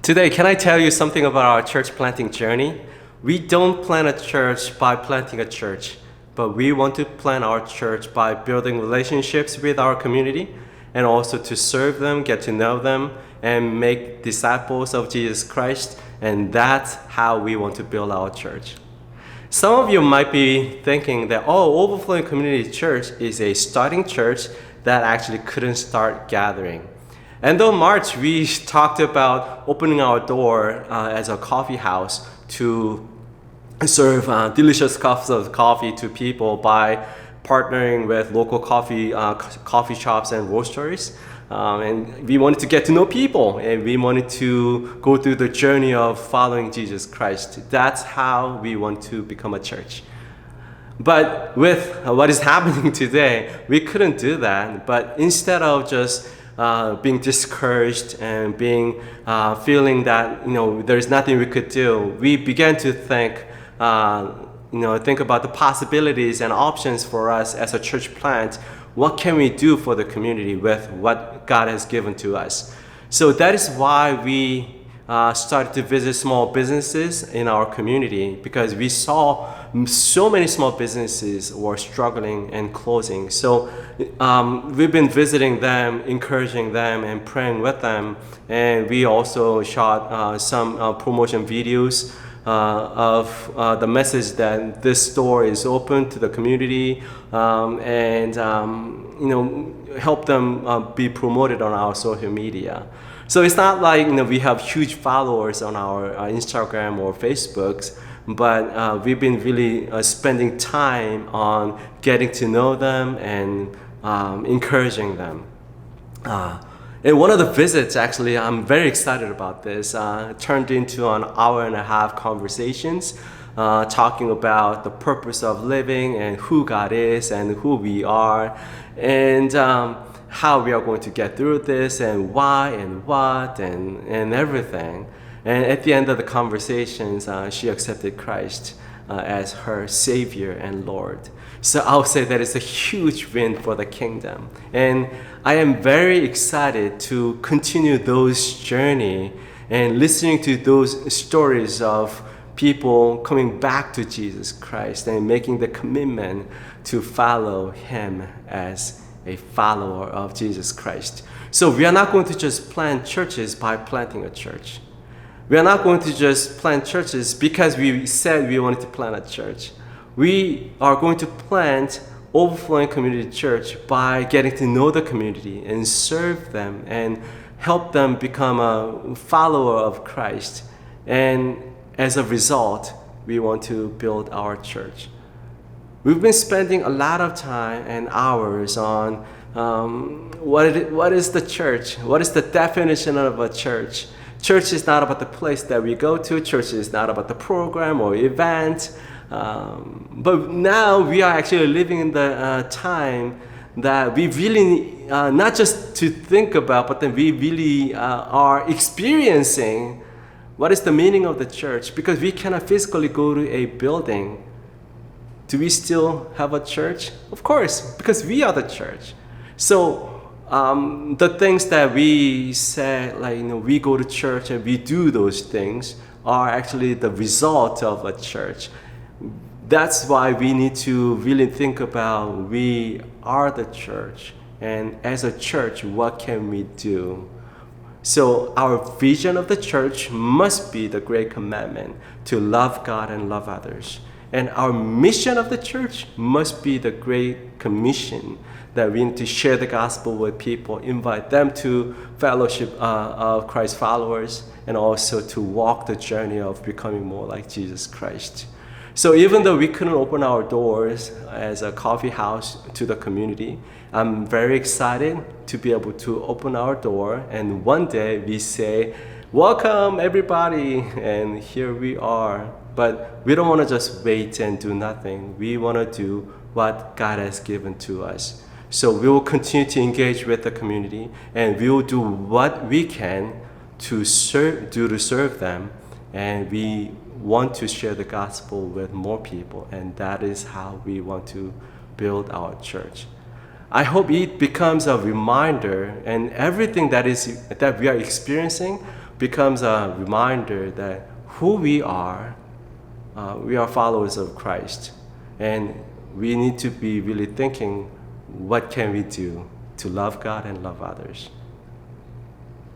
Today, can I tell you something about our church planting journey? We don't plant a church by planting a church, but we want to plant our church by building relationships with our community and also to serve them, get to know them, and make disciples of Jesus Christ. And that's how we want to build our church. Some of you might be thinking that, Overflowing Community Church is a starting church that actually couldn't start gathering. And though March, we talked about opening our door as a coffee house to serve delicious cups of coffee to people by partnering with local coffee shops and roasteries. And we wanted to get to know people, and we wanted to go through the journey of following Jesus Christ. That's how we want to become a church. But with what is happening today, we couldn't do that. But instead of just being discouraged and being feeling that there's nothing we could do, we began to think about the possibilities and options for us as a church plant. What can we do for the community with what God has given to us? So that is why we started to visit small businesses in our community, because we saw so many small businesses were struggling and closing. So we've been visiting them, encouraging them, and praying with them. And we also shot some promotion videos of the message that this store is open to the community, and help them be promoted on our social media. So it's not like we have huge followers on our Instagram or Facebooks, but we've been really spending time on getting to know them and encouraging them. And one of the visits, actually, I'm very excited about this, turned into an hour-and-a-half conversations, talking about the purpose of living and who God is and who we are, and how we are going to get through this and why and what and everything. And at the end of the conversations, she accepted Christ as her Savior and Lord. So I'll say that it's a huge win for the kingdom. And I am very excited to continue those journey and listening to those stories of people coming back to Jesus Christ and making the commitment to follow Him as a follower of Jesus Christ. So we are not going to just plant churches by planting a church. We are not going to just plant churches because we said we wanted to plant a church. We are going to plant Overflowing Community Church by getting to know the community and serve them and help them become a follower of Christ. And as a result, we want to build our church. We've been spending a lot of time and hours on what is the church? What is the definition of a church? Church is not about the place that we go to. Church is not about the program or event. But now we are actually living in the time that we really, not just to think about, but then we really are experiencing what is the meaning of the church, because we cannot physically go to a building. Do we still have a church? Of course, because we are the church. So the things that we say, we go to church and we do those things, are actually the result of a church. That's why we need to really think about we are the church, and as a church, what can we do? So our vision of the church must be the Great Commandment to love God and love others. And our mission of the church must be the Great Commission, that we need to share the gospel with people, invite them to fellowship of Christ followers, and also to walk the journey of becoming more like Jesus Christ. So even though we couldn't open our doors as a coffee house to the community, I'm very excited to be able to open our door, and one day we say, welcome everybody, and here we are. But we don't want to just wait and do nothing. We want to do what God has given to us. So we will continue to engage with the community, and we will do what we can to serve them, and we want to share the gospel with more people, and that is how we want to build our church. I hope it becomes a reminder, and everything that we are experiencing becomes a reminder that who we are followers of Christ, and we need to be really thinking, what can we do to love God and love others?